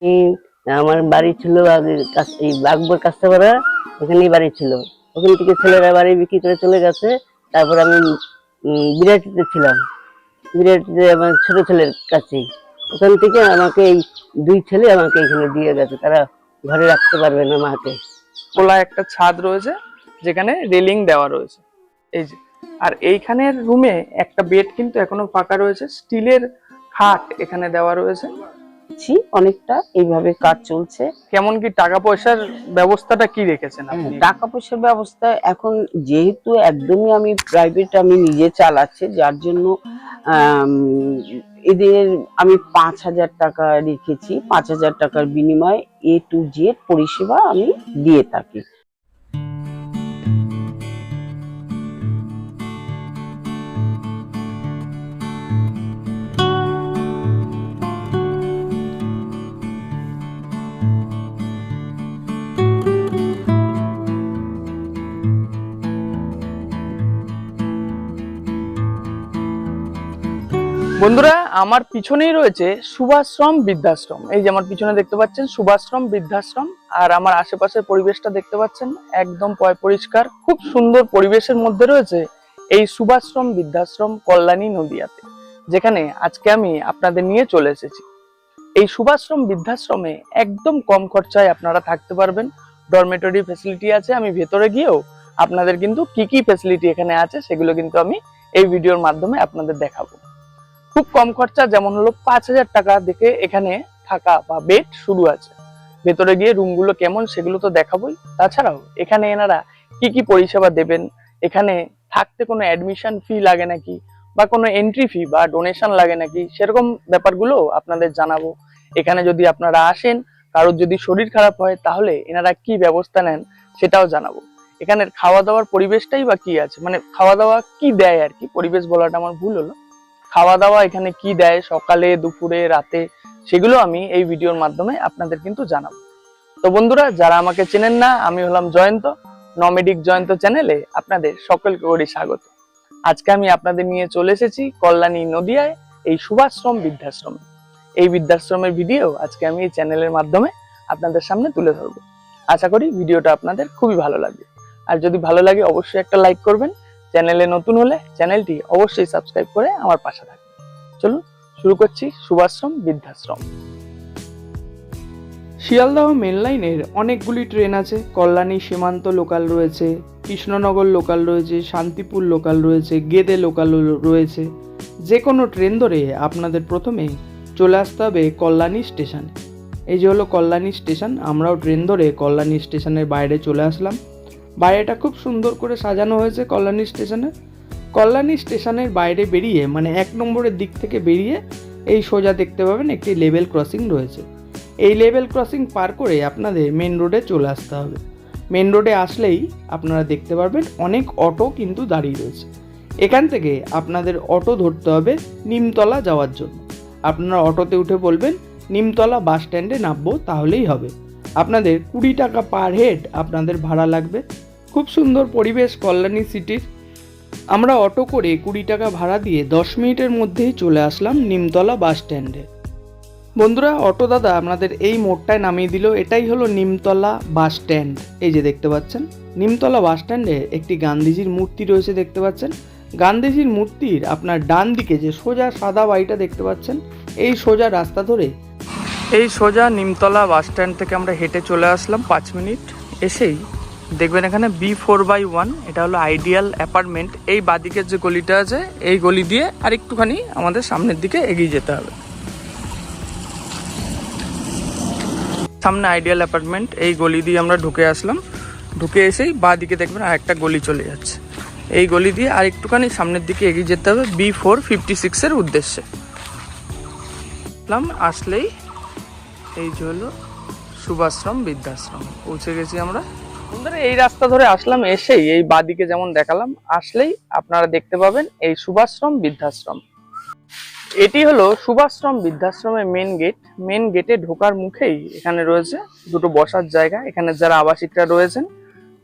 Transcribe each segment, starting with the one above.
এই আমার বাড়ি ছিল আগে এই বাগবর কাস্তাপাড়া, ওখানেই বাড়ি ছিল। ওখান থেকে ছেলেরা বাড়ি বিক্রি করে চলে গেছে। তারপর আমি বিরাটিতে ছিলাম, বিরাটিতে আমার ছোট ছেলের কাছেই। ওখান থেকে আমাকে এই দুই ছেলে আমাকে এখানে দিয়ে গেছে, তারা ঘরে রাখতে পারবে না মাকে। খোলা একটা ছাদ রয়েছে যেখানে রেলিং দেওয়া রয়েছে এই যে। আর এইখানের রুমে একটা বেড কিন্তু এখনো ফাঁকা রয়েছে, স্টিলের খাট এখানে দেওয়া রয়েছে। অনেকটা এইভাবে কাজ চলছে। কেমন কি টাকা পয়সার ব্যবস্থাটা কি রেখেছেন আপনি? টাকা পয়সার ব্যবস্থা এখন যেহেতু একদমই আমি প্রাইভেট, আমি নিজে চালাচ্ছি, যার জন্য এদের আমি 5,000 টাকা রেখেছি। 5,000 টাকার বিনিময়ে A to Z পরিষেবা আমি দিয়ে থাকি। বন্ধুরা, আমার পিছনেই রয়েছে সুভাশ্রম বৃদ্ধাশ্রম। এই যে আমার পিছনে দেখতে পাচ্ছেন সুভাশ্রম বৃদ্ধাশ্রম, আর আমার আশেপাশের পরিবেশটা দেখতে পাচ্ছেন একদম পরিষ্কার, খুব সুন্দর পরিবেশের মধ্যে রয়েছে এই সুভাশ্রম বৃদ্ধাশ্রম, কল্যাণী নদিয়াতে, যেখানে আজকে আমি আপনাদের নিয়ে চলে এসেছি। এই সুভাশ্রম বৃদ্ধাশ্রমে একদম কম খরচায় আপনারা থাকতে পারবেন। ডরমেটরি ফ্যাসিলিটি আছে, আমি ভেতরে গিয়েও আপনাদের কিন্তু কি কি ফ্যাসিলিটি এখানে আছে সেগুলো কিন্তু আমি এই ভিডিওর মাধ্যমে আপনাদের দেখাবো। খুব কম খরচা, যেমন হলো 5,000 টাকা থেকে এখানে থাকা বা বেড শুরু আছে। ভেতরে গিয়ে রুমগুলো কেমন সেগুলো তো দেখাবোই, তাছাড়াও এখানে এনারা কি কি পরিষেবা দেবেন, এখানে থাকতে কোনো অ্যাডমিশন ফি লাগে নাকি বা কোনো এন্ট্রি ফি বা ডোনেশন লাগে নাকি, সেরকম ব্যাপারগুলো আপনাদের জানাবো। এখানে যদি আপনারা আসেন, কারোর যদি শরীর খারাপ হয়, তাহলে এনারা কি ব্যবস্থা নেন সেটাও জানাবো। এখানের খাওয়া দাওয়ার পরিবেশটাই বা কি আছে, মানে খাওয়া দাওয়া কি দেয় আর কি, পরিবেশ বলাটা আমার ভুল হলো। খাওয়া দাওয়া এখানে কি দেয় সকালে, দুপুরে, রাতে, সেগুলো আমি এই ভিডিওর মাধ্যমে আপনাদের কিন্তু জানাবো। তো বন্ধুরা, যারা আমাকে চেনেন না, আমি হলাম জয়ন্ত, নমেডিক জয়ন্ত চ্যানেলে আপনাদের সকলকে করি স্বাগত। আজকে আমি আপনাদের নিয়ে চলে এসেছি কল্যাণী নদিয়ায় এই সুভাশ্রম বৃদ্ধাশ্রমে। এই বৃদ্ধাশ্রমের ভিডিও আজকে আমি এই চ্যানেলের মাধ্যমে আপনাদের সামনে তুলে ধরবো। আশা করি ভিডিওটা আপনাদের খুবই ভালো লাগবে। আর যদি ভালো লাগে অবশ্যই একটা লাইক করবেন। চ্যানেলে নতুন হলে চ্যানেলটি অবশ্যই সাবস্ক্রাইব করে আমার পাশে থাকবেন। চলুন শুরু করছি সুভাশ্রম বৃদ্ধাশ্রম। শিয়ালদহ মেন লাইনের অনেকগুলি ট্রেন আছে। কল্যাণী সীমান্ত লোকাল রয়েছে, কৃষ্ণনগর লোকাল রয়েছে, শান্তিপুর লোকাল রয়েছে, গেদে লোকাল রয়েছে। যে কোনো ট্রেন ধরে আপনাদের প্রথমে চলে আসতে হবে কল্যাণী স্টেশনে। এই যে হলো কল্যাণী স্টেশন। আমরাও ট্রেন ধরে কল্যাণী স্টেশনের বাইরে চলে আসলাম। বাইরেটা খুব সুন্দর করে সাজানো হয়েছে কল্যাণী স্টেশনে। কল্যাণী স্টেশনের বাইরে বেরিয়ে, মানে 1 নম্বরের দিক থেকে বেরিয়ে এই সোজা দেখতে পাবেন একটি লেভেল ক্রসিং রয়েছে। এই লেভেল ক্রসিং পার করে আপনাদের মেন রোডে চলে আসতে হবে। মেন রোডে আসলেই আপনারা দেখতে পারবেন অনেক অটো কিন্তু দাঁড়িয়ে রয়েছে। এখান থেকে আপনাদের অটো ধরতে হবে নিমতলা যাওয়ার জন্য। আপনারা অটোতে উঠে বলবেন নিমতলা বাস স্ট্যান্ডে নামবো, তাহলেই হবে। আপনাদের 20 টাকা পার হেড আপনাদের ভাড়া লাগবে। খুব সুন্দর পরিবেশ কল্যাণী সিটির। আমরা অটো করে 20 টাকা ভাড়া দিয়ে 10 মিনিটের মধ্যেই চলে আসলাম নিমতলা বাস স্ট্যান্ডে। বন্ধুরা, অটো দাদা আপনাদের এই মোড়টায় নামিয়ে দিল। এটাই হলো নিমতলা বাস স্ট্যান্ড। এই যে দেখতে পাচ্ছেন নিমতলা বাস স্ট্যান্ডে একটি গান্ধীজির মূর্তি রয়েছে, দেখতে পাচ্ছেন। গান্ধীজির মূর্তির আপনার ডান দিকে যে সোজা সাদা বাড়িটা দেখতে পাচ্ছেন, এই সোজা রাস্তা ধরে এই সোজা নিমতলা বাস স্ট্যান্ড থেকে আমরা হেঁটে চলে আসলাম 5 মিনিট। এসেই দেখবেন এখানে B4/1, এটা হলো আইডিয়াল অ্যাপার্টমেন্ট। এই বাদিকের যে গলিটা আছে, এই গলি দিয়ে আর একটুখানি আমাদের সামনের দিকে এগিয়ে যেতে হবে। সামনে আইডিয়াল অ্যাপার্টমেন্ট, এই গলি দিয়ে আমরা ঢুকে আসলাম। ঢুকে এসেই বাদিকে দেখবেন আর একটা গলি চলে যাচ্ছে। এই গলি দিয়ে আর একটুখানি সামনের দিকে এগিয়ে যেতে হবে B456 এর উদ্দেশ্যে। আসলেই এই যে হলো সুভাশ্রম বৃদ্ধাশ্রম, পৌঁছে গেছি আমরা। বন্ধুরা, এই রাস্তা ধরে আসলাম, এসেই এই বাদিকে যেমন দেখালাম, আসলেই আপনারা দেখতে পাবেন এই সুভাশ্রম বৃদ্ধাশ্রম। এটি হলো সুভাশ্রম বৃদ্ধাশ্রমের মেন গেট। মেন গেটে ঢোকার মুখেই এখানে রয়েছে দুটো বসার জায়গা। এখানে যারা আবাসিকরা রয়েছেন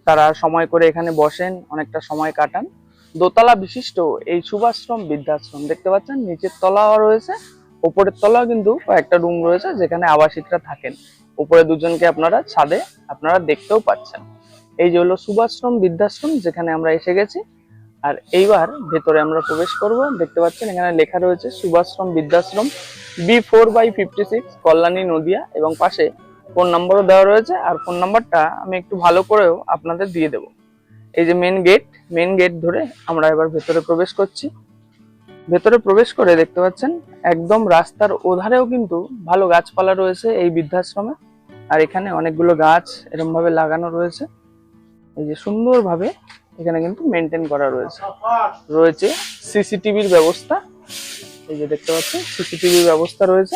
তারা সময় করে এখানে বসেন, অনেকটা সময় কাটান। দোতলা বিশিষ্ট এই সুভাশ্রম বৃদ্ধাশ্রম দেখতে পাচ্ছেন, নিচের তলাও রয়েছে, উপরের তলাও কিন্তু কয়েকটা রুম রয়েছে যেখানে আবাসিকরা থাকেন। উপরে দুজনকে আপনারা ছাদে আপনারা দেখতেও পাচ্ছেন। এই যে হলো সুভাশ্রম বৃদ্ধাশ্রম যেখানে আমরা এসে গেছি। আর এইবার ভেতরে আমরা প্রবেশ করব। দেখতে পাচ্ছেন এখানে লেখা রয়েছে সুভাশ্রম বৃদ্ধাশ্রম B4/56 কল্যাণী নদিয়া, এবং পাশে ফোন নম্বরও দেওয়া রয়েছে। আর ফোন নাম্বারটা আমি একটু ভালো করেও আপনাদের দিয়ে দেব। এই যে মেন গেট ধরে আমরা এবার ভেতরে প্রবেশ করছি। ভেতরে প্রবেশ করে দেখতে পাচ্ছেন একদম রাস্তার ওধারেও কিন্তু ভালো গাছপালা রয়েছে এই বৃদ্ধাশ্রমে। আর এখানে অনেকগুলো গাছ এরকম ভাবে লাগানো রয়েছে। এই যে সুন্দরভাবে এখানে কিন্তু মেনটেন করা রয়েছে। রয়েছে সিসিটিভির ব্যবস্থা। এই যে দেখতে পাচ্ছেন সিসিটিভির ব্যবস্থা রয়েছে।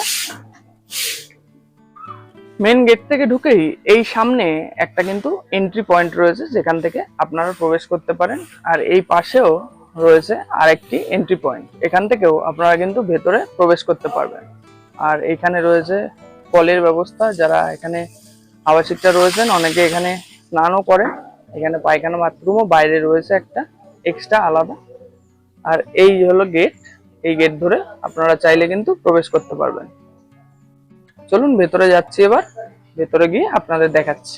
মেন গেট থেকে ঢুকেই এই সামনে একটা কিন্তু এন্ট্রি পয়েন্ট রয়েছে যেখান থেকে আপনারা প্রবেশ করতে পারেন। আর এই পাশেও রয়েছে আরেকটি এন্ট্রি পয়েন্ট, এখান থেকেও আপনারা কিন্তু ভেতরে প্রবেশ করতে পারবেন। আর এখানে রয়েছে কলের ব্যবস্থা। যারা এখানে আবাসিকরা রয়েছেন অনেকে এখানে স্নানও করেন। এখানে পায়খানা বাথরুমও বাইরে রয়েছে একটা এক্সট্রা আলাদা। আর এই হলো গেট। এই গেট ধরে আপনারা চাইলে কিন্তু প্রবেশ করতে পারবেন। চলুন ভেতরে যাচ্ছি। এবার ভেতরে গিয়ে আপনাদের দেখাচ্ছি।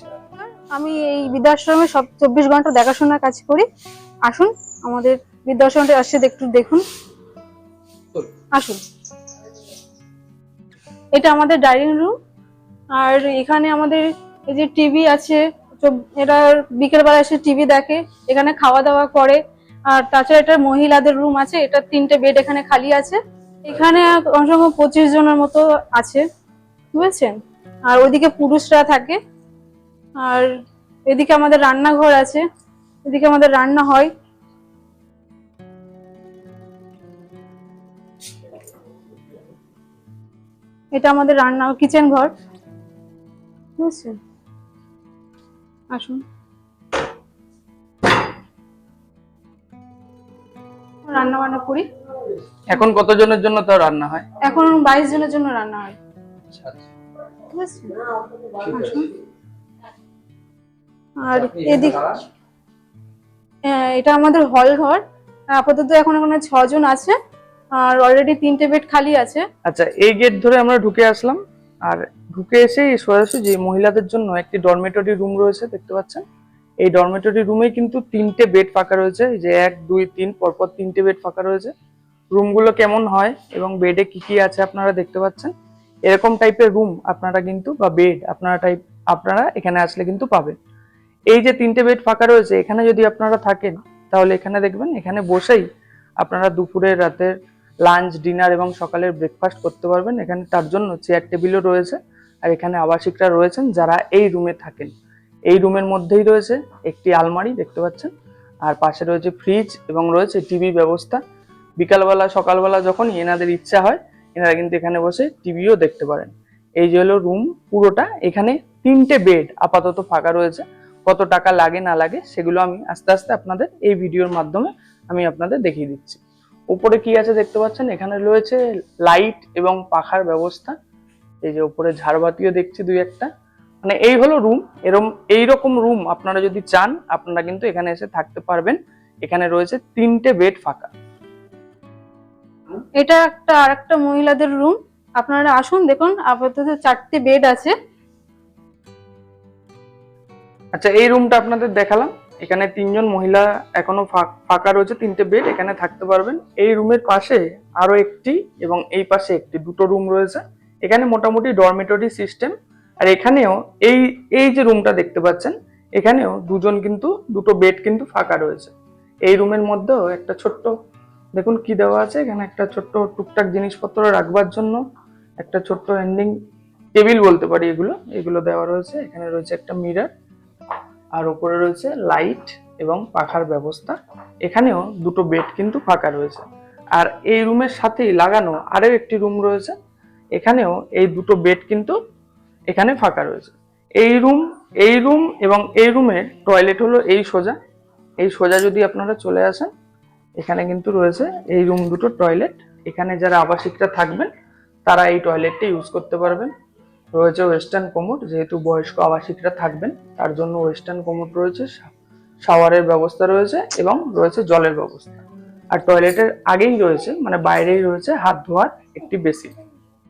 আমি এই বৃদ্ধাশ্রমে সব 24 ঘন্টা দেখাশোনার কাজ করি। আসুন আমাদের বৃদ্ধাশ্রমটা আসছে একটু দেখুন। আসুন, এটা আমাদের ডাইনিং রুম। আর এখানে আমাদের এই যে টিভি আছে, এরা বিকেল বেলা এসে টিভি দেখে, এখানে খাওয়া দাওয়া করে। আর তাছাড়া এটা মহিলাদের রুম আছে, এটা 3টে বেড এখানে খালি আছে। এখানে কমসে কম 25 জনের মতো আছে, বুঝেছেন। আর ওইদিকে পুরুষরা থাকে। আর এদিকে আমাদের রান্নাঘর আছে, এদিকে আমাদের রান্না হয়। এটা আমাদের রান্না কিচেন ঘর, বুঝছেন। আসুন, রান্না বান্না করি। এখন কতজনের জন্য তো রান্না হয়? এখন 22 জনের জন্য রান্না হয়, বুঝছেন। আসুন। আর এদিকে এটা আমাদের হল ঘর। আপাতত এখন এখানে 6 জন আছে। আর অলরেডি 3টে বেড খালি আছে। আচ্ছা, এই গেট ধরে আমরা ঢুকে আসলাম। আর ঢুকে এসে সোজাসুজি মহিলাদের জন্য একটি ডরমেটরি রুম রয়েছে, দেখতে পাচ্ছেন। এই ডরমেটরি রুমে কিন্তু 3টে বেড ফাঁকা রয়েছে। এই যে 1 2 3 পরপর 3টে বেড ফাঁকা রয়েছে। রুমগুলো কেমন হয় এবং বেডে কি কি আছে আপনারা দেখতে পাচ্ছেন। এরকম টাইপের রুম আপনারা কিন্তু বা বেড আপনারা এখানে আসলে কিন্তু পাবেন। এই যে 3টে বেড ফাঁকা রয়েছে, এখানে যদি আপনারা থাকেন তাহলে এখানে দেখবেন এখানে বসেই আপনারা দুপুরের, রাতের লাঞ্চ, ডিনার এবং সকালের ব্রেকফাস্ট করতে পারবেন। এখানে তার জন্য চেয়ার টেবিলও রয়েছে। আর এখানে আবাসিকরা রয়েছেন যারা এই রুমে থাকেন। এই রুমের মধ্যেই রয়েছে একটি আলমারি, দেখতে পাচ্ছেন। আর পাশে রয়েছে ফ্রিজ এবং রয়েছে টিভি ব্যবস্থা। বিকালবেলা সকালবেলা যখন এনাদের ইচ্ছা হয় এনারা কিন্তু এখানে বসে টিভিও দেখতে পারেন। এই যে হলো রুম পুরোটা। এখানে 3টে বেড আপাতত ফাঁকা রয়েছে। কত টাকা লাগে না লাগে সেগুলো আমি আস্তে আস্তে আপনাদের এই ভিডিওর মাধ্যমে আমি আপনাদের দেখিয়ে দিচ্ছি। উপরে কি আছে দেখতে পাচ্ছেন, এখানে রয়েছে লাইট এবং পাখার ব্যবস্থা। এই যে উপরে ঝাড়বাতিও দেখছি 2-1টা। মানে এই হলো রুম। এইরকম রুম আপনারা যদি চান আপনারা কিন্তু এখানে এসে থাকতে পারবেন। এখানে রয়েছে 3টে বেড ফাঁকা। এটা আরেকটা মহিলাদের রুম। আপনারা আসুন, দেখুন আপাতত 4টে বেড আছে। আচ্ছা, এই রুমটা আপনাদের দেখালাম। এখানে 3 জন মহিলা এখনো ফাঁকা রয়েছে, 3টে বেড এখানে থাকতে পারবেন। এই রুমের পাশে আরো একটি এবং এই পাশে একটি, 2টো রুম রয়েছে। এখানে মোটামুটি ডরমেটরি সিস্টেম। আর এখানেও এই যে রুমটা দেখতে পাচ্ছেন, এখানেও 2জন কিন্তু 2টো বেড কিন্তু ফাঁকা রয়েছে। এই রুমের মধ্যেও একটা ছোট্ট দেখুন কি দেওয়া আছে। এখানে একটা ছোট্ট টুকটাক জিনিসপত্র রাখবার জন্য একটা ছোট্ট এন্ডিং টেবিল বলতে পারি, এগুলো দেওয়া রয়েছে। এখানে রয়েছে একটা মিরর। আর উপরে রয়েছে লাইট এবং পাখার ব্যবস্থা। এখানেও 2টো বেড কিন্তু ফাঁকা রয়েছে। আর এই রুমের সাথেই লাগানো আরো একটি রুম রয়েছে। এখানেও এই 2টো বেড কিন্তু এখানে ফাঁকা রয়েছে। এই রুম এবং এই রুমের টয়লেট হলো এই সোজা যদি আপনারা চলে আসেন, এখানে কিন্তু রয়েছে এই রুম 2টো টয়লেট। এখানে যারা আবাসিকরা থাকবেন তারা এই টয়লেটটা ইউজ করতে পারবেন। রয়েছে ওয়েস্টার্ন কোমোড, যেহেতু বয়স্ক আবাসিকরা থাকবেন তার জন্য ওয়েস্টার্ন কোমোড রয়েছে। শাওয়ারের ব্যবস্থা রয়েছে এবং রয়েছে জলের ব্যবস্থা। আর টয়লেটের আগেই রয়েছে, মানে বাইরেই রয়েছে হাত ধোয়ার একটি বেসিন।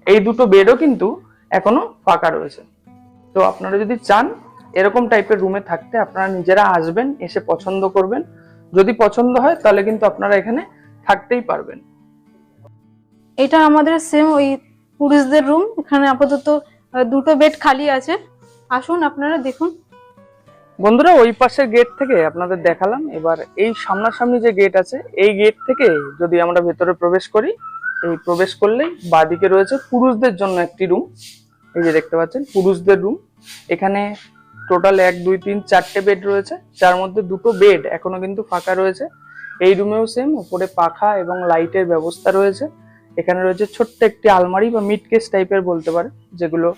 এই দুটো বেডও কিন্তু এখনো ফাঁকা রয়েছে। তো আপনারা যদি চান এরকম টাইপের রুমে থাকতে, আপনারা নিজেরা আসবেন, এসে পছন্দ করবেন। যদি পছন্দ হয় তাহলে কিন্তু আপনারা এখানে থাকতেই পারবেন। এটা আমাদের সেম ওই পুরুষদের রুম। এখানে আপাতত দুটো বেড খালি আছে, আসুন আপনারা দেখুন। বন্ধুরা, ওই পাশের গেট থেকে আপনাদের দেখালাম। এবার এই সামনাসামনি যে গেট আছে, এই গেট থেকে যদি আমরা ভেতরে প্রবেশ করি, এই প্রবেশ করলেই বাঁদিকে রয়েছে পুরুষদের জন্য একটি রুম। এই যে দেখতে পাচ্ছেন পুরুষদের রুম। এখানে টোটাল 1 2 3 4টে বেড রয়েছে, যার মধ্যে দুটো বেড এখনো কিন্তু ফাঁকা রয়েছে। এই রুমেও সেম উপরে পাখা এবং লাইটের ব্যবস্থা রয়েছে। এখানে রয়েছে ছোট্ট একটি আলমারি বা মিড কেস টাইপের বলতে পারে, যেগুলো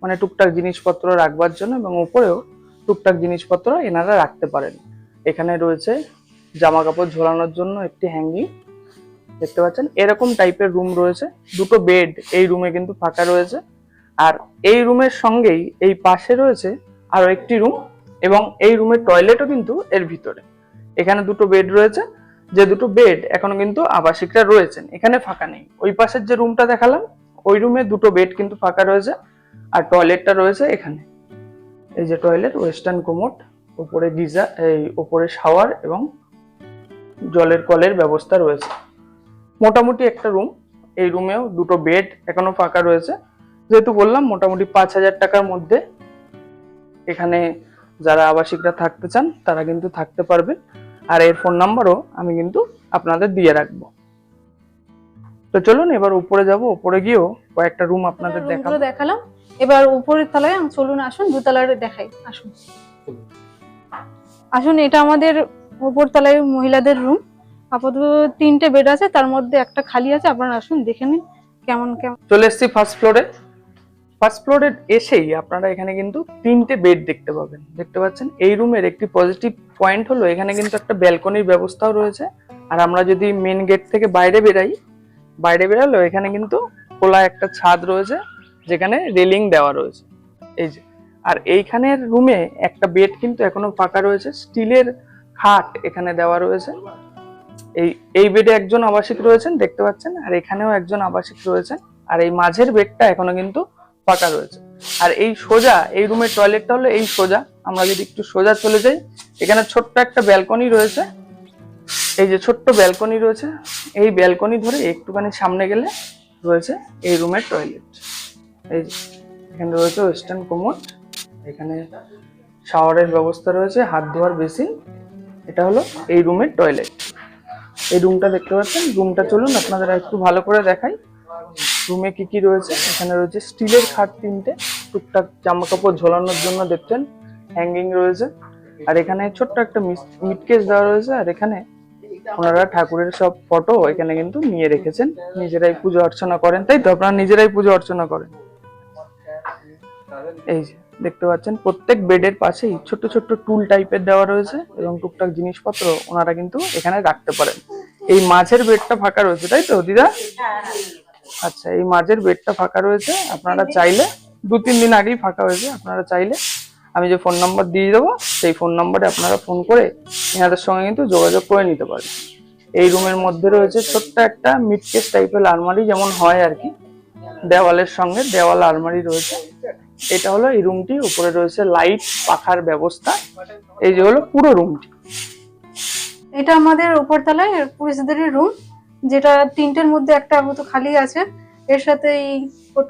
মানে টুকটাক জিনিসপত্র রাখবার জন্য, এবং উপরেও টুকটাক জিনিসপত্র এনারা রাখতে পারেন। এখানে রয়েছে জামা কাপড় ঝোলানোর জন্য একটি হ্যাঙ্গিং, দেখতে পাচ্ছেন। এরকম টাইপের রুম রয়েছে। দুটো বেড এই রুমে কিন্তু ফাঁকা রয়েছে। আর এই রুমের সঙ্গেই এই পাশে রয়েছে আরো একটি রুম, এবং এই রুমের টয়লেটও কিন্তু এর ভিতরে। এখানে দুটো বেড রয়েছে, যে দুটো বেড এখনো কিন্তু আবাসিকরা রয়েছেন, এখানে ফাঁকা নেই। ওই পাশের যে রুমটা দেখালাম, ওই রুমে দুটো বেড কিন্তু ফাঁকা রয়েছে, আর টয়লেটটা রয়েছে এখানে। এই যে টয়লেট, ওয়েস্টার্ন কোমোড, উপরে গিজার, এই উপরে শাওয়ার এবং জলের কলের ব্যবস্থা রয়েছে। মোটামুটি একটা রুম। এই রুমেও দুটো বেড এখনো ফাঁকা রয়েছে। যেহেতু বললাম মোটামুটি 5,000 টাকার মধ্যে এখানে যারা আবাসিকরা থাকতে চান তারা কিন্তু থাকতে পারবেন। আর এর ফোন নাম্বারও আমি কিন্তু আপনাদের দিয়ে রাখবো। তো চলুন এবার উপরে যাব, উপরে গিয়েও কয়েকটা রুম আপনাদের দেখালাম। এবার উপরের তলায় চলুন, আসুন দোতলার দেখাই, আসুন আসুন। এটা আমাদের উপর তলায় মহিলাদের রুম। আপাতত 3টে বেড আছে, তার মধ্যে একটা খালি আছে। আপনারা আসুন দেখে নিন কেমন কেমন। চলে এসেছি ফার্স্ট ফ্লোরে। ফার্স্ট ফ্লোরে এসেই আপনারা এখানে কিন্তু 3টে বেড দেখতে পাবেন, দেখতে পাচ্ছেন। এই রুমের একটি পজিটিভ পয়েন্ট হলো এখানে কিন্তু একটা ব্যালকনির ব্যবস্থাও রয়েছে। আর আমরা যদি মেন গেট থেকে বাইরে বেরালো এখানে কিন্তু খোলা একটা ছাদ রয়েছে, যেখানে রেলিং দেওয়া রয়েছে। এই যে, আর এইখানের রুমে একটা বেড কিন্তু এখনো ফাঁকা রয়েছে, স্টিলের খাট এখানে দেওয়া রয়েছে। এই বেডে একজন আবাসিক রয়েছেন, দেখতে পাচ্ছেন, আর এখানেও একজন আবাসিক রয়েছেন। আর এই মাঝের বেডটা এখনো কিন্তু ফাঁকা রয়েছে। আর এই সোজা এই রুমের টয়লেটটা হলো এই সোজা। আমরা যদি একটু সোজা চলে যাই, এখানে ছোট্ট একটা ব্যালকনি রয়েছে। এই যে ছোট্ট ব্যালকনি রয়েছে, এই ব্যালকনি ধরে একটুখানি সামনে গেলে রয়েছে এই রুমের টয়লেট। এই যে এখানে রয়েছে ওয়েস্টার্ন কোমোড, এখানে শাওয়ারের ব্যবস্থা রয়েছে, হাত ধোয়ার বেসিন। এটা হলো এই রুমের টয়লেট। এই রুমটা দেখতে পাচ্ছেন। রুমটা চলুন আপনাদের একটু ভালো করে দেখাই। রুমে কি কি রয়েছে। এখানে রয়েছে স্টিলের খাট 3টে, টুকটাক জামা কাপড় ঝোলানোর জন্য দেখছেন হ্যাঙ্গিং রয়েছে। আর এখানে ছোট্ট একটা মিটকেস দেওয়া রয়েছে। আর এখানে ওনারা ঠাকুরের সব ফটো এখানে কিন্তু নিয়ে রেখেছেন, নিজেরাই পুজো অর্চনা করেন, তাই তো? আপনারা নিজেরাই পুজো অর্চনা করেন। এই যে দেখতে পাচ্ছেন প্রত্যেক বেডের পাশেই ছোট ছোট টুল টাইপের দেওয়া রয়েছে, এবং টুকটাক জিনিসপত্র ওনারা কিন্তু এখানে রাখতে পারেন। এই মাঝের বেডটা ফাঁকা রয়েছে, তাই তো দিদা? আচ্ছা, এই মাঝের বেডটা ফাঁকা রয়েছে। আপনারা চাইলে 2-3 দিন আগেই ফাঁকা হয়েছে, আপনারা চাইলে আমি যে ফোন নাম্বার দিয়ে দেবো সেই ফোন নাম্বারে আপনারা ফোন করে এনাদের সঙ্গে কিন্তু যোগাযোগ করে নিতে পারেন। এই রুমের মধ্যে রয়েছে ছোট্ট একটা মিডকেস টাইপের আলমারি, যেমন হয় আর কি, দেওয়ালের সঙ্গে দেওয়াল আলমারি রয়েছে। এটা হলো এই রুমটি। উপরে রয়েছে লাইট, পাখার ব্যবস্থা। এই যে হলো পুরো রুমটি। এটা আমাদের উপর তলায় পুরুষদের রুম, যেটা 3টের মধ্যে একটা আপাতত খালি আছে। এর সাথে এই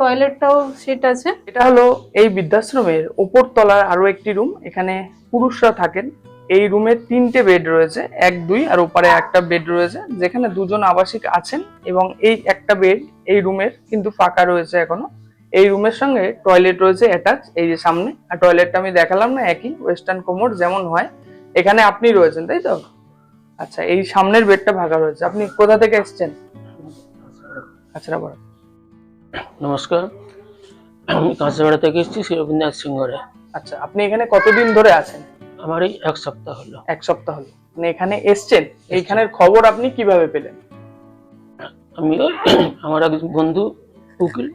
টয়লেটটাও সেট আছে। এটা হলো এই বৃদ্ধাশ্রমের উপর তলার আরো একটি রুম, এখানে পুরুষরা থাকেন। এই রুমে 3টে বেড রয়েছে, 1 2, আর উপরে একটা বেড রয়েছে, যেখানে 2জন আবাসিক আছেন। এবং এই একটা বেড এই রুমের কিন্তু ফাঁকা রয়েছে এখনো। এই রুমের সঙ্গে টয়লেট রয়েছে অ্যাটাচ, এই যে সামনে। আর টয়লেটটা আমি দেখালাম না, একই ওয়েস্টার্ন কোমোড যেমন হয়। এখানে আপনি রয়েছেন, তাই তো? আচ্ছা, এই সামনের বেডটা ফাঁকা রয়েছে। আপনি কোথা থেকে এসেছেন? আচ্ছা, বড় নমস্কার, আমি কাঁচাপাড়া থেকে এসেছি, শ্রী রবীন্দ্রনাথ সিংহরে। আচ্ছা, আপনি এখানে কতদিন ধরে আছেন? আমার এই 1 সপ্তাহ হলো। 1 সপ্তাহ হলো মানে এখানে এসছেন। এইখানের খবর আপনি কিভাবে পেলেন? আমি আমার এক বন্ধু উকিল,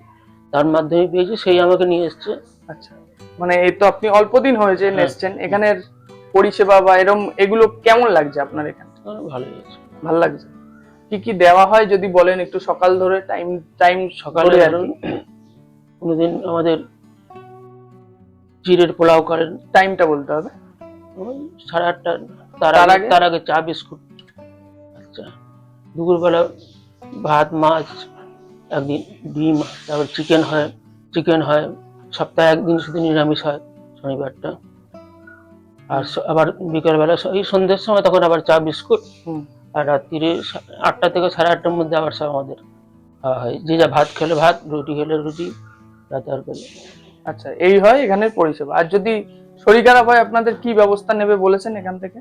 তার মাধ্যমে পেয়েছি, সেই আমাকে নিয়ে এসছে। আচ্ছা, মানে এই তো আপনি অল্প দিন হয়েছে এসছেন। এখানের পরিষেবা বা এরকম এগুলো কেমন লাগছে আপনার? এখানে ভালোই আছে। ভালো লাগছে। কি কি দেওয়া হয় যদি বলেন একটু, সকাল ধরে টাইম টাইম সকালে ধরুন কোনোদিন আমাদের জিরের পোলাও করেন, টাইমটা বলতে হবে। ওই 8:30 তার আগে? তার আগে চা বিস্কুট। আচ্ছা, দুপুরবেলা ভাত মাছ, একদিন ডিম, তারপর চিকেন হয়, সপ্তাহে একদিন শুধু নিরামিষ হয়, শনিবারটা। আর আবার বিকেলবেলা এই সন্ধ্যের সময় তখন আবার চা বিস্কুট। হুম। আর রাত্রিরে 8টা থেকে 8:30টার মধ্যে আবার সব আমাদের খাওয়া হয়, যে যা ভাত খেলে ভাত, রুটি খেলে রুটি, রাতে আর পেলে। আচ্ছা, এই হয় এখানের পরিষেবা। আর যদি শরীর খারাপ হয় আপনাদের কি ব্যবস্থা নেবে বলেছেন এখান থেকে?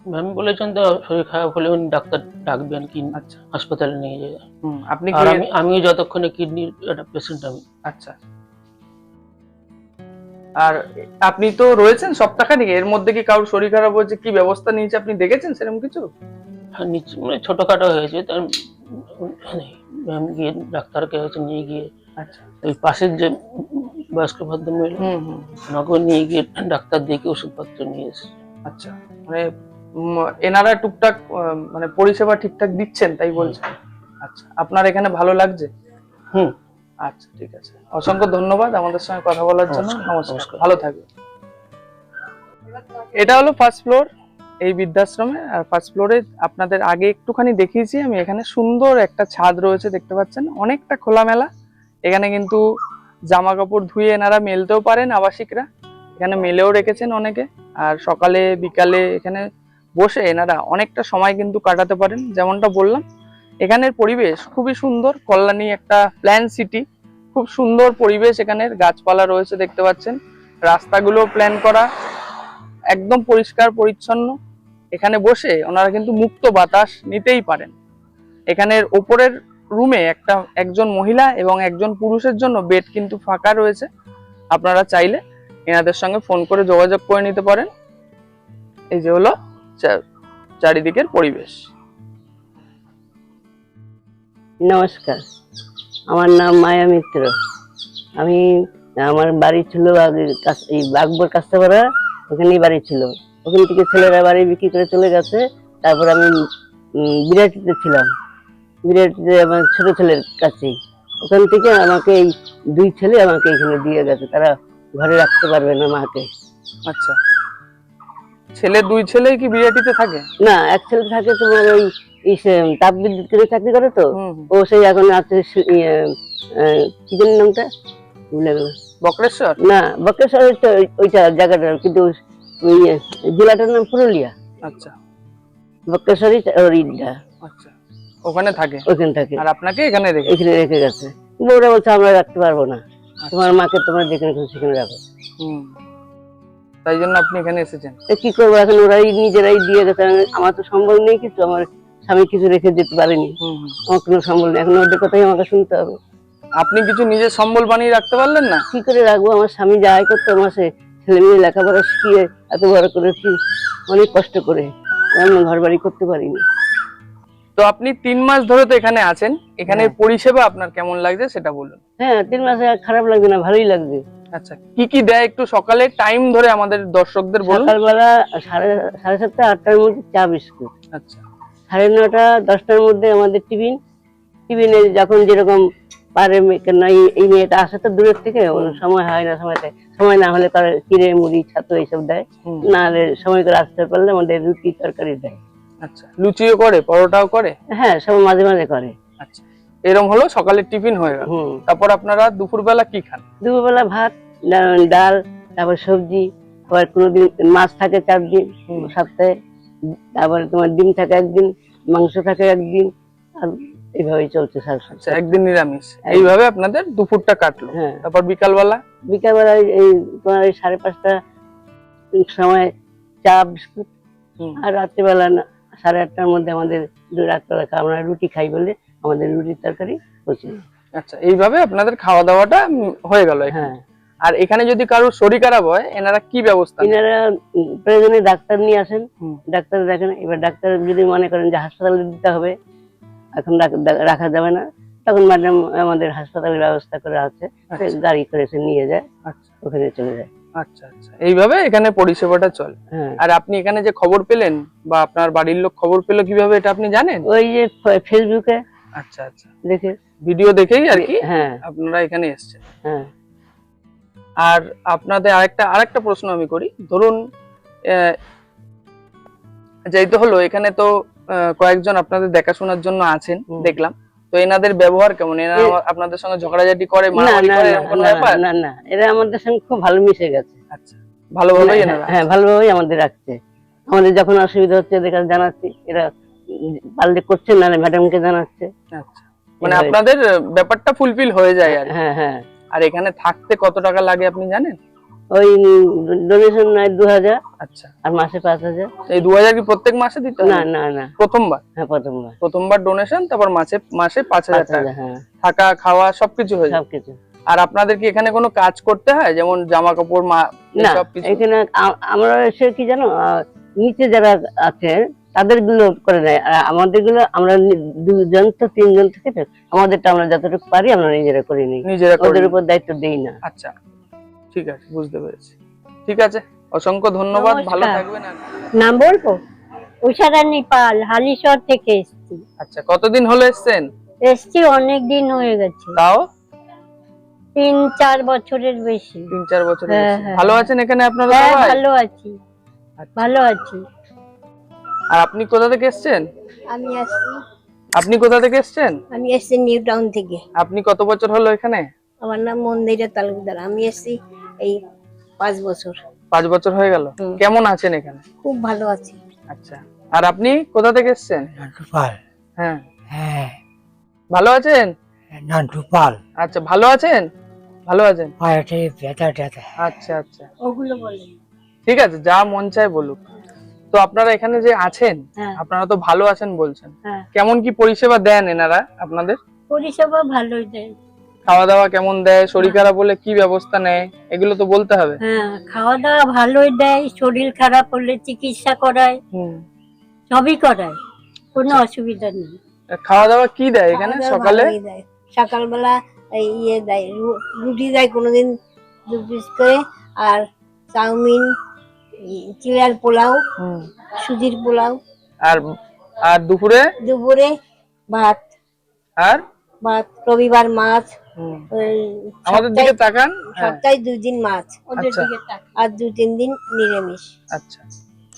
ম্যাম বলেছেন তো শরীর খারাপ হলে উনি ডাক্তার ডাকবেন, কি আচ্ছা। হাসপাতালে নিয়ে যায়। আপনি আর কি? আমি যতক্ষণে কিডনির একটা পেশেন্ট আমি। আচ্ছা। আর আপনি তো রয়েছেন সপ্তাহখানিক, এর মধ্যে কি কারোর শরীর খারাপ হয়েছে, কি ব্যবস্থা নিয়েছে আপনি দেখেছেন সেরকম কিছু? আর নিচে মানে ছোটখাটো হয়েছে, তার ম্যাম গিয়ে ডাক্তারকে হচ্ছে নিয়ে গিয়ে, আচ্ছা। ওই পাশের যে বয়স্ক ভদ্রমহিলা, ওনাকেও নিয়ে গিয়ে ডাক্তার দেখে ওষুধপত্র নিয়ে এসে। আচ্ছা, মানে এনারা টুকটাক মানে পরিষেবা ঠিকঠাক দিচ্ছেন তাই বলছেন। আচ্ছা, আপনার এখানে ভালো লাগছে? হুম। আচ্ছা, ঠিক আছে, অসংখ্য ধন্যবাদ আমাদের সঙ্গে কথা বলার জন্য। নমস্কার, ভালো থাকবেন। এটা হলো ফার্স্ট ফ্লোর এই বৃদ্ধাশ্রমে। আর ফার্স্ট ফ্লোরে আপনাদের আগে একটুখানি দেখিয়েছি আমি, এখানে সুন্দর একটা ছাদ রয়েছে দেখতে পাচ্ছেন, অনেকটা খোলামেলা। এখানে কিন্তু জামা কাপড় ধুয়ে এনারা মেলতেও পারেন, আবাসিকরা এখানে মেলেও রেখেছেন অনেকে। আর সকালে বিকালে এখানে বসে এনারা অনেকটা সময় কিন্তু কাটাতে পারেন। যেমনটা বললাম, এখানের পরিবেশ খুবই সুন্দর, কল্যাণী একটা প্ল্যান সিটি, খুব সুন্দর পরিবেশ। এখানের গাছপালা রয়েছে দেখতে পাচ্ছেন, রাস্তাগুলো প্ল্যান করা, একদম পরিষ্কার পরিচ্ছন্ন। এখানে বসে ওনারা কিন্তু মুক্ত বাতাস নিতেই পারেন। এখানের ওপরের রুমে একজন মহিলা এবং একজন পুরুষের জন্য বেড কিন্তু ফাঁকা রয়েছে। আপনারা চাইলে এনাদের সঙ্গে ফোন করে যোগাযোগ করে নিতে পারেন। এই যে হলো চারিদিকের পরিবেশ। নমস্কার, আমার নাম মায়া মিত্র। আমার বাড়ি ছিল আগে এই বাগবর কাস্তাপাড়া, ওখানেই বাড়ি ছিল। ওখান থেকে ছেলেরা বাড়ি বিক্রি করে চলে গেছে। তারপর আমি বিরাটিতে ছিলাম, বিরাটিতে আমার ছোট ছেলের কাছেই। ওখান থেকে আমাকে এই 2 ছেলে আমাকে এখানে দিয়ে গেছে, তারা ঘরে রাখতে পারবে না মাকে। আচ্ছা, দুই ছেলে কি বিরাটিতে থাকে? না, এক ছেলে থাকে তোমার ওই তাপ বিদ্যুৎ কেন্দ্রে চাকরি করে তো। ও সেই এখন আছে কি জানি নামটা ভুলে গেল। বক্রেশ্বর? না, বক্রেশ্বর ওইটা জায়গাটা, কিন্তু ওই জেলাটার নাম পুরুলিয়া। আচ্ছা, বক্রেশ্বরই ওর ঈদটা। আচ্ছা, ওখানে থাকে। ওখানে থাকে। আর আপনাকে এখানে রেখে? এখানে রেখে গেছে। কিন্তু ওরা বলছে আমরা রাখতে পারবো না, তোমার মাকে তোমরা যেখানে খুশি সেখানে রাখো। তাই জন্য আপনি এখানে এসেছেন। কি করবো এখন, ওরাই নিজেরাই দিয়ে গেছে। আমার তো সম্বল নেই কিছু, আমার স্বামী কিছু রেখে যেতে পারেনি, আমার কোনো সম্বল নেই। এখন ওদের কথাই আমাকে শুনতে হবে। আপনি কিছু নিজের সম্বল বানিয়ে রাখতে পারলেন না? কি করে রাখবো? আমার স্বামী যা আয় করতো মাসে, ছেলে মেয়ে লেখাপড়া শিখিয়ে এত বড় করেছি অনেক কষ্ট করে, আমি ঘর বাড়ি করতে পারিনি। তো আপনি 3 মাস ধরে তো এখানে আছেন, এখানে পরিষেবা আপনার কেমন লাগছে সেটা বলুন। হ্যাঁ, 3 মাসে খারাপ লাগবে না, ভালোই লাগবে। আচ্ছা, কি কি দেয় একটু সকালে টাইম ধরে আমাদের দর্শকদের বলুন। সকালবেলা 7:30 8টার মধ্যে চা বিস্কুট। আচ্ছা। 9:30 10টার মধ্যে আমাদের টিফিনে যখন যেরকম পারে, কেন এই মেয়েটা আসে তো দূরের থেকে, সময় হয় না, সময় না হলে তার চিড়ে মুড়ি ছাতু এইসব দেয়, না হলে সময় করে আসতে পারলে আমাদের রুটি তরকারি দেয়। আচ্ছা, লুচিও করে, পরোটাও করে? হ্যাঁ, সব মাঝে মাঝে করে। আচ্ছা, এরকম হলো সকালের টিফিন হয়ে গেল। তারপর আপনারা দুপুরবেলা কি খান? দুপুরবেলা ভাত ডাল, তারপর সবজি, আবার কোনোদিন মাছ থাকে 4 দিন সপ্তাহে, তারপরে তোমার ডিম থাকে 1 দিন, মাংস থাকে 1 দিন, আর এইভাবেই চলছে সব। আচ্ছা, 1 দিন নিরামিষ। এইভাবে আপনাদের দুপুরটা কাটলো। তারপর বিকালবেলা এই তোমার 5:30 সময় চা বিস্কুট, আর রাত্রিবেলা 8:30টার মধ্যে আমাদের রাত্রে আমরা রুটি খাই বলে আমাদের রুটির তরকারি হচ্ছে। আচ্ছা, এইভাবে আপনাদের খাওয়া দাওয়াটা হয়ে গেল। হ্যাঁ। আর এখানে যদি কারোর শরীর খারাপ হয় এনারা কি ব্যবস্থা? এনারা প্রয়োজনে ডাক্তার নিয়ে আসেন, ডাক্তার দেখেন। এবার ডাক্তার যদি মনে করেন যে হাসপাতালে দিতে হবে, এখন রাখা যাবে না, তখন ম্যাডাম আমাদের হাসপাতালের ব্যবস্থা করে আছে, গাড়ি করে নিয়ে যায়, ওখানে চলে যায়। আচ্ছা আচ্ছা, এইভাবে এখানে পরিষেবাটা চলে। হ্যাঁ, আর আপনি এখানে যে খবর পেলেন বা আপনার বাড়ির লোক খবর পেলো কিভাবে, এটা আপনি জানেন? ওই যে ফেসবুকে আচ্ছা আচ্ছা, দেখে। ভিডিও দেখেই আর কি হ্যাঁ আপনারা এখানে এসেছেন। হ্যাঁ। আর আপনাদের আরেকটা প্রশ্ন আমি করি, ধরুন যেহেতু হলো এখানে তো কয়েকজন আপনাদের দেখাশোনার জন্য আছেন দেখলাম, তো এনাদের ব্যবহার কেমন? এনারা আপনাদের সঙ্গে ঝগড়াঝাটি করে, না মারামারি না করে, না এরকম কোনো না, ব্যাপার? না না, এরা আমাদের সঙ্গে খুব ভালো মিশে গেছে। আচ্ছা, ভালোভাবেই এনারা। হ্যাঁ, ভালোভাবেই আমাদের রাখছে। আমাদের যখন অসুবিধা হচ্ছে এদের কাছে জানাচ্ছি, এরা পারলে করছে, না ম্যাডামকে জানাচ্ছে। আচ্ছা, মানে আপনাদের ব্যাপারটা ফুলফিল হয়ে যায় আর কি। হ্যাঁ হ্যাঁ। আর এখানে থাকতে কত টাকা লাগে আপনি জানেন? ওই ডোনেশন নাই 2000, আচ্ছা, আর মাসে 5000। এই 2000 কি প্রত্যেক মাসে দিতে হয়? না না না, প্রথমবার? হ্যাঁ প্রথমবার। প্রথমবার ডোনেশন, তারপর মাসে 5000 টাকা, 5000, হ্যাঁ থাকা খাওয়া সবকিছু হয়ে যায়। সবকিছু। আর আপনাদের কি এখানে কোনো কাজ করতে হয়, যেমন জামা কাপড় না, সবকিছু? এখানে আমরা এসে কি জানো, নিচে যারা আছে তাদের গুলো করে নেয়, আর আমাদের গুলো আমরা 2জন তো 3জন থেকে তো আমাদেরটা আমরা যতটুকু পারি আমরা নিজেরা করে নিই, নিজেরা করে ওদের নিন। উপর দায়িত্ব দেই না। আচ্ছা, ঠিক আছে, বুঝতে পেরেছি। ঠিক আছে, অসংখ্য ধন্যবাদ, ভালো নমস্কার। থাকবেন। আর নাম বলবো? উষারানী পাল, হালিশহর থেকে এসছি। আচ্ছা, কতদিন হলো এসেছেন? এসছি অনেক দিন হয়ে গেছে, তাও 3-4 বছরের বেশি। 3-4 বছর হ্যাঁ, হয়েছে। হ্যাঁ। ভালো আছেন এখানে আপনারা হ্যাঁ, সবাই? ভালো আছি, আচ্ছা। ভালো আছি। আর আপনি কোথা থেকে এসেছেন? আমি আসছি আপনি কোথা থেকে এসেছেন? আমি এসছি নিউ টাউন থেকে। আপনি কত বছর হলো এখানে? আমার নাম মন্দিরা তালুকদার। আমি এসছি এই 5 বছর। 5 বছর হয়ে গেল। হুম। কেমন আছেন এখানে? খুব ভালো আছি। আচ্ছা, আর আপনি কোথা থেকে এসেছেন? নান্টু পাল। হ্যাঁ, হ্যাঁ, ভালো আছেন? নান্টু পাল। আচ্ছা, ভালো আছেন? ভালো আছেন, পায়েতে ব্যথা ট্যাথা। আচ্ছা আচ্ছা, ওগুলো বলেন। ঠিক আছে, যা মন চায় বলুক। তো আপনারা এখানে যে আছেন, হ্যাঁ। আপনারা তো ভালো আছেন বলছেন, হ্যাঁ। কেমন কি পরিষেবা দেন এনারা আপনাদের? পরিষেবা ভালোই দেয়। খাওয়া দাওয়া কেমন দেয়? শরীর খারাপ হলে কি ব্যবস্থা নেয়, এগুলো তো বলতে হবে। হ্যাঁ, খাওয়া দাওয়া ভালোই দেয়, শরীর খারাপ হলে চিকিৎসা করায়, সবই করায়, কোনো অসুবিধা নেই। খাওয়া দাওয়া কি দেয় এখানে খাওয়া দাওয়া সকালে? ভালোই দেয়। সকালবেলা এই ইয়ে দেয়, রুটি দেয় কোনোদিন 2 পিস করে, আর চাউমিন, চিড়ার পোলাও, হুম। সুজির পোলাও। আর আর দুপুরে? দুপুরে ভাত, আর রবিবার মাছ। হুম। ওই আমাদের দিকে তাকান। হ্যাঁ, সপ্তাহে 2 দিন মাছ, ওদের আচ্ছা। দিকে তাক। আর 2-3 দিন নিরামিষ। আচ্ছা,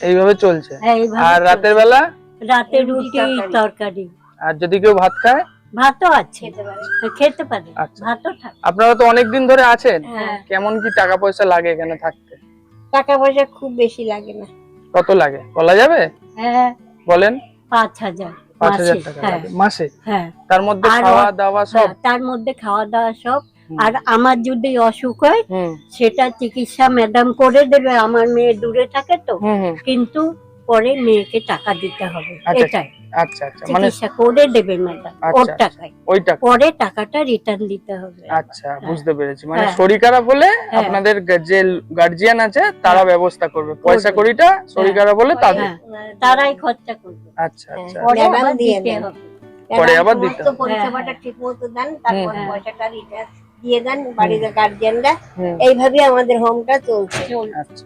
এইভাবে চলছে। হ্যাঁ, এইভাবে আর চলছে। রাতের বেলা? রাতে রুটি তরকারি, আর যদি কেউ ভাত খায়? ভাতও আছে, খেতে পারে। খেতে পারে, আচ্ছা। ভাতও থাকে। আপনারা তো অনেকদিন ধরে আছেন, হ্যাঁ। কেমন কি টাকা পয়সা লাগে এখানে থাকতে? টাকা পয়সা খুব বেশি লাগে না। কত লাগে বলা যাবে? হ্যাঁ, বলেন। 5000 5000 মাসে। টাকা হ্যাঁ, লাগে মাসে? হ্যাঁ। তার মধ্যে আর খাওয়া দাওয়া সব? হ্যাঁ, তার মধ্যে খাওয়া দাওয়া সব। হুম। আর আমার যদি অসুখ হয় হুম সেটা চিকিৎসা ম্যাডাম করে দেবে। আমার মেয়ে দূরে থাকে তো, হুম হুম। কিন্তু পরে মেয়েকে টাকা দিতে হবে, আচ্ছা, এটাই। আচ্ছা আচ্ছা, মানে চিকিৎসা করে দেবে ম্যাডাম আচ্ছা, ওর আচ্ছা। টাকায়, ওই টাকা। পরে টাকাটা রিটার্ন দিতে হবে। আচ্ছা, বুঝতে পেরেছি। মানে হ্যাঁ। শরীর খারাপ হলে হ্যাঁ। আপনাদের যে গার্জিয়ান আছে তারা ব্যবস্থা করবে, পয়সা কড়িটা শরীর খারাপ হলে তাদের। হ্যাঁ, তারাই খরচা করবে, আচ্ছা আচ্ছা, পরে ম্যাডাম আবার দিয়ে দিতে দেন। হবে। পরে আবার সমস্ত দিতে হবে। পরিষেবাটা ঠিক মতো দেন, তারপর হুম। পয়সাটা রিটার্ন দিয়ে দেন বাড়ির গার্জিয়ানরা। হুম। এইভাবে আমাদের হোমটা চলছে। আচ্ছা,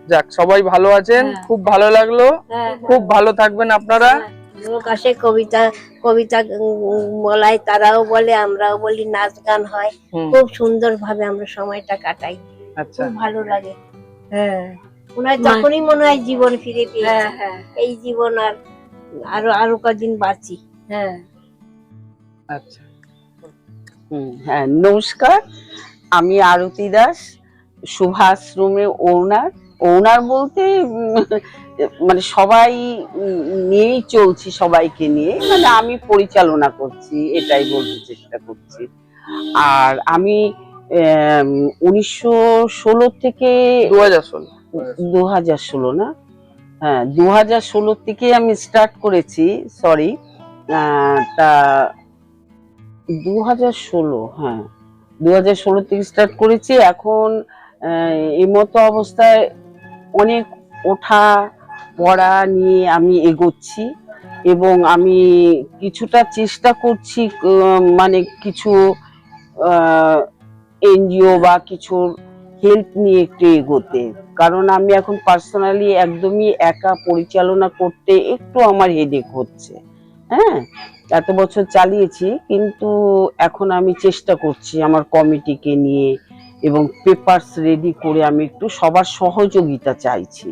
যাক, সবাই ভালো আছেন, হ্যাঁ। খুব ভালো লাগলো। হ্যাঁ, খুব ভালো থাকবেন আপনারা। লোক আসে কবিতা কবিতা বলায়, তারাও বলে, আমরাও বলি, নাচ গান হয়। হুম, খুব সুন্দর ভাবে আমরা সময়টা কাটাই, আচ্ছা, খুব ভালো লাগে। হ্যাঁ, মনে হয় তখনই মনে হয় জীবন ফিরে হ্যাঁ, পেয়েছি। হ্যাঁ, এই জীবন আর আরো কদিন বাঁচি। হ্যাঁ। আচ্ছা। হ্যাঁ, নমস্কার। আমি আরতি দাস, শুভাশ্রমে ওনার বলতে মানে সবাই নিয়েই চলছি, সবাইকে নিয়ে, মানে আমি পরিচালনা করছি, এটাই বলতে চেষ্টা করছি। আর আমি 1916 থেকে 2016। 2016 না, হ্যাঁ 2016 থেকে আমি স্টার্ট করেছি, সরি, তা 2016, হ্যাঁ 2016 থেকে স্টার্ট করেছি। এখন এই মতো অবস্থায় অনেক ওঠা পড়া নিয়ে আমি এগোচ্ছি, এবং আমি কিছুটা চেষ্টা করছি, মানে কিছু এনজিও বা কিছুর হেল্প নিয়ে একটু এগোতে, কারণ আমি এখন পার্সোনালি একদমই একা পরিচালনা করতে একটু আমার হেডেক হচ্ছে। হ্যাঁ, এত বছর চালিয়েছি, কিন্তু এখন আমি চেষ্টা করছি আমার কমিটিকে নিয়ে এবং পেপারস রেডি করে আমি একটু সবার সহযোগিতা চাইছি,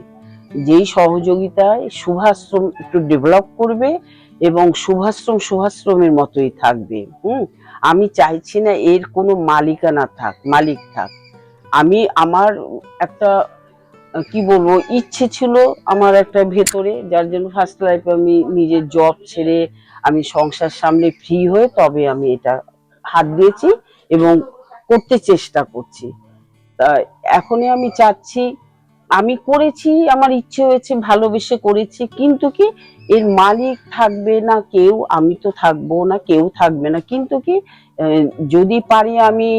যেই সহযোগিতায় শুভাশ্রম একটু ডেভেলপ করবে এবং শুভাশ্রমের মতোই থাকবে। আমি চাইছি না এর কোনো মালিক থাক। আমি আমার একটা কি বলবো ইচ্ছে ছিল আমার একটা ভেতরে, যার জন্য ফার্স্ট লাইফে আমি নিজের জব ছেড়ে আমি সংসার সামলে ফ্রি হয়ে তবে আমি এটা হাত দিয়েছি এবং করতে চেষ্টা করছি। তা এখনই আমি চাচ্ছি, আমি করেছি, আমার ইচ্ছে হয়েছে, ভালোবেসে করেছি, কিন্তু কি এর মালিক থাকবে না কেউ, আমি তো থাকবো না, কেউ থাকবে না, কিন্তু কি যদি পারি আমি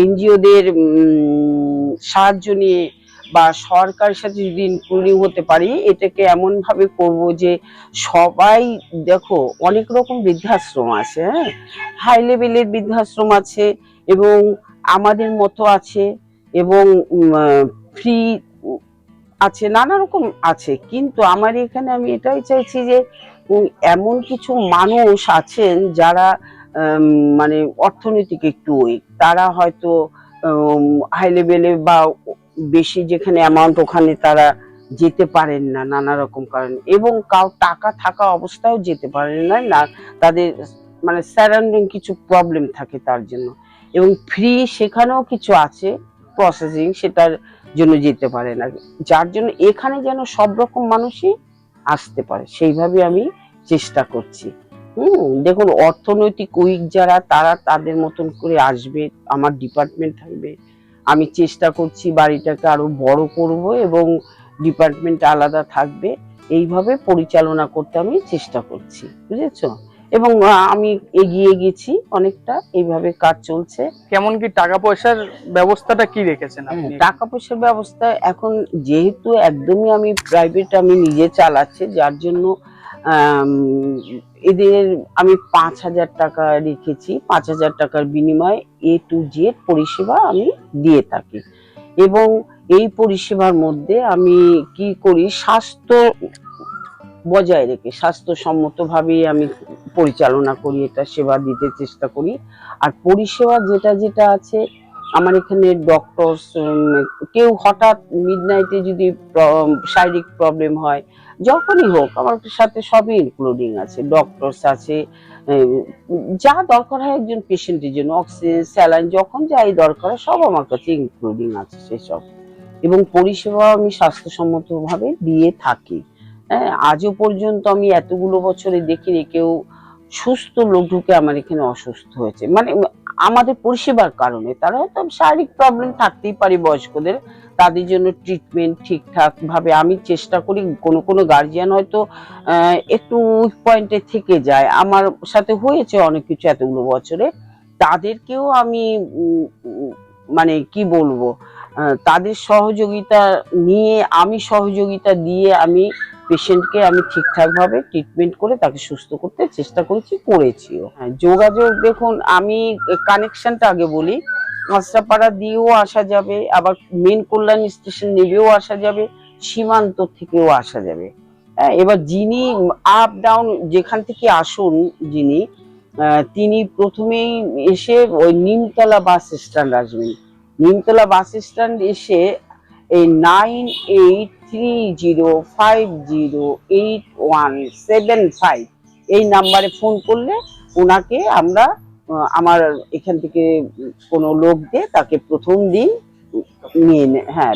এনজিওদের সাহায্য নিয়ে বা সরকারের সাথে যদি ইনক্লুডিং হতে পারি, এটাকে এমন ভাবে করব যে সবাই, দেখো অনেক রকম বৃদ্ধাশ্রম আছে, হ্যাঁ, হাই লেভেলের বৃদ্ধাশ্রম আছে এবং আমাদের মতো আছে এবং ফ্রি আছে, নানা রকম আছে, কিন্তু আমার এখানে আমি এটাই চাইছি যে এমন কিছু মানুষ আছেন যারা মানে অর্থনৈতিক একটু উইক, তারা হয়তো হাই লেভেলে বা বেশি যেখানে অ্যামাউন্ট ওখানে তারা যেতে পারেন না নানা রকম কারণ, এবং কাউ টাকা থাকা অবস্থায়ও যেতে পারেন না, তাদের মানে সারাউন্ডিং কিছু প্রবলেম থাকে তার জন্য, এবং ফ্রি সেখানেও কিছু আছে প্রসেসিং, সেটার জন্য যেতে পারে না, যার জন্য এখানে যেন সব রকম মানুষই আসতে পারে সেইভাবে আমি চেষ্টা করছি। দেখুন অর্থনৈতিক উইক যারা, তারা তাদের মতন করে আসবে, আমার ডিপার্টমেন্ট থাকবে, আমি চেষ্টা করছি বাড়িটাকে আরো বড় করব এবং ডিপার্টমেন্ট আলাদা থাকবে, এইভাবে পরিচালনা করতে আমি চেষ্টা করছি, বুঝেছো? এবং আমি এগিয়ে গেছি অনেকটা, এইভাবে কাজ চলছে। কেমন কি টাকা পয়সার ব্যবস্থাটা কি রেখেছেন আপনি? টাকা পয়সার ব্যবস্থা এখন যেহেতু একদমই আমি প্রাইভেট, আমি নিজে চালাচ্ছি, যার জন্য এদের আমি 5,000 টাকা রেখেছি, 5,000 টাকার বিনিময়ে A to Z পরিষেবা আমি দিয়ে থাকি, এবং এই পরিষেবার মধ্যে আমি কি করি, স্বাস্থ্য বজায় রেখে স্বাস্থ্যসম্মতভাবে আমি পরিচালনা করি, এটা সেবা দিতে চেষ্টা করি। আর পরিষেবা যেটা আছে আমার এখানে ডক্টরস, কেউ হঠাৎ মিডনাইটে যদি শারীরিক প্রবলেম হয়, যখনই হোক আমার সাথে সবই ইনক্লুডিং আছে, ডক্টরস আছে, যা দরকার হয় একজন পেশেন্টের জন্য, অক্সিজেন, স্যালাইন, যখন যাই দরকার সব আমার কাছে ইনক্লুডিং আছে সেসব, এবং পরিষেবা আমি স্বাস্থ্যসম্মতভাবে দিয়ে থাকি। হ্যাঁ, আজও পর্যন্ত আমি এতগুলো বছরে দেখিনি কেউ সুস্থ লোক ঢুকে আমার এখানে অসুস্থ হয়েছে, মানে আমাদের পরিষেবার কারণে। তারা হয়তো শারীরিক প্রবলেম থাকতেই পারে বয়স্কদের, তাদের জন্য ট্রিটমেন্ট ঠিকঠাক ভাবে আমি চেষ্টা করি। কোনো গার্জিয়ান হয়তো একটু উইক পয়েন্টে থেকে যায়, আমার সাথে হয়েছে অনেক কিছু এতগুলো বছরে, তাদেরকেও আমি মানে কি বলবো, তাদের সহযোগিতা নিয়ে, আমি সহযোগিতা দিয়ে আমি পেশেন্টকে আমি ঠিকঠাক ভাবে ট্রিটমেন্ট করে তাকে সুস্থ করতে চেষ্টা করেছিও। যোগাযোগ দেখুন, আমি কানেকশনটা আগে বলি, কাঁচরাপাড়া দিয়েও আসা যাবে, আবার মেন কল্যাণ স্টেশন নেবেও আসা যাবে, সীমান্ত থেকেও আসা যাবে। হ্যাঁ, এবার যিনি আপ ডাউন যেখান থেকে আসুন তিনি প্রথমেই এসে ওই নিমতলা বাস স্ট্যান্ড আসবেন, নিমতলা বাস স্ট্যান্ড এসে এই 9830508175 এই নাম্বারে ফোন করলে ওনাকে আমরা আমার এখান থেকে কোনো লোক দিয়ে তাকে প্রথম দিন নিয়ে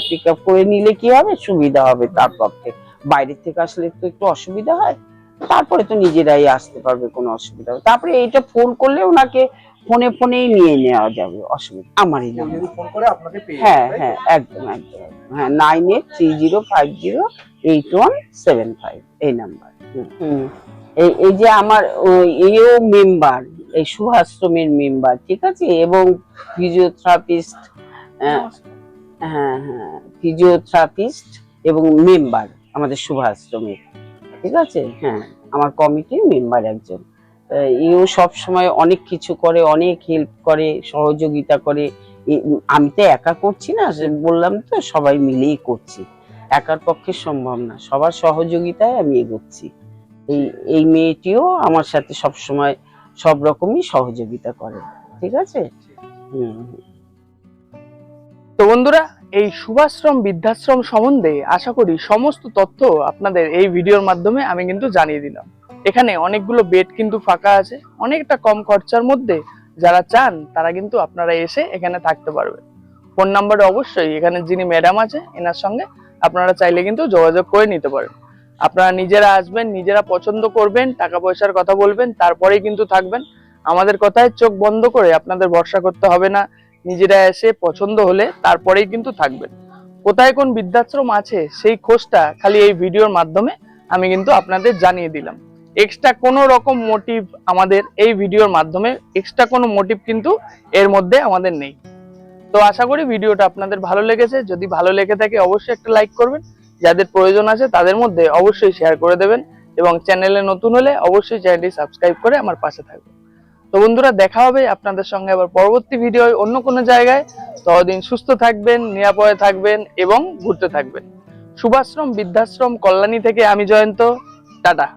পিক আপ করে নিলে কি হবে, সুবিধা হবে তার পক্ষে। বাইরে থেকে আসলে তো একটু অসুবিধা হয়, তারপরে তো নিজেরাই আসতে পারবে, কোনো অসুবিধা হবে। তারপরে এইটা ফোন করলে ওনাকে ফোনেই নিয়ে নেওয়া যাবে, অসুবিধা আমারই নাম্বার। হ্যাঁ, একদম 9830508175 এই নাম্বার। এই যে আমার এও মেম্বার, এই শুভাশ্রমের মেম্বার, ঠিক আছে, এবং ফিজিওথেরাপিস্ট, ফিজিওথেরাপিস্ট এবং মেম্বার আমাদের শুভাশ্রমের, ঠিক আছে। হ্যাঁ, আমার কমিটির মেম্বার একজন। এও সব সময় অনেক কিছু করে, অনেক হেল্প করে, সহযোগিতা করে, আমি তো একা করছি না, বললাম তো সবাই মিলেই করছি, একার পক্ষে সম্ভব না, সবার সহযোগিতায় আমি এগোচ্ছি। এই মেয়েটিও আমার সাথে সব সময় সব রকমই সহযোগিতা করে। ঠিক আছে। তো বন্ধুরা, এই সুভাশ্রম বৃদ্ধাশ্রম সম্বন্ধে আশা করি সমস্ত তথ্য আপনাদের এই ভিডিওর মাধ্যমে আমি কিন্তু জানিয়ে দিলাম। এখানে অনেকগুলো বেড কিন্তু ফাঁকা আছে, অনেকটা কম খরচার মধ্যে যারা চান তারা কিন্তু আপনারা এসে এখানে থাকতে পারবেন। ফোন নাম্বারে অবশ্যই এখানে যিনি ম্যাডাম আছে এনার সঙ্গে আপনারা চাইলে কিন্তু যোগাযোগ করে নিতে পারেন। আপনারা নিজেরা আসবেন, নিজেরা পছন্দ করবেন, টাকা পয়সার কথা বলবেন, তারপরেই কিন্তু থাকবেন। আমাদের কথায় চোখ বন্ধ করে আপনাদের ভরসা করতে হবে না, নিজেরা এসে পছন্দ হলে তারপরেই কিন্তু থাকবেন। কোথায় কোন বৃদ্ধাশ্রম আছে সেই খোঁজটা খালি এই ভিডিওর মাধ্যমে আমি কিন্তু আপনাদের জানিয়ে দিলাম। এক্সট্রা কোনো রকম মোটিভ আমাদের এই ভিডিওর মাধ্যমে এক্সট্রা কোনো মোটিভ কিন্তু এর মধ্যে আমাদের নেই। তো আশা করি ভিডিওটা আপনাদের ভালো লেগেছে। যদি ভালো লেগে থাকে অবশ্যই একটা লাইক করবেন, যাদের প্রয়োজন আছে তাদের মধ্যে অবশ্যই শেয়ার করে দেবেন, এবং চ্যানেলে নতুন হলে অবশ্যই চ্যানেলটি সাবস্ক্রাইব করে আমার পাশে থাকবেন। তো বন্ধুরা, দেখা হবে আপনাদের সঙ্গে আবার পরবর্তী ভিডিও অন্য কোনো জায়গায়। ততদিন সুস্থ থাকবেন, নিরাপদে থাকবেন এবং ঘুরতে থাকবেন। সুভাশ্রম বৃদ্ধাশ্রম কল্যাণী থেকে আমি জয়ন্ত, টাটা।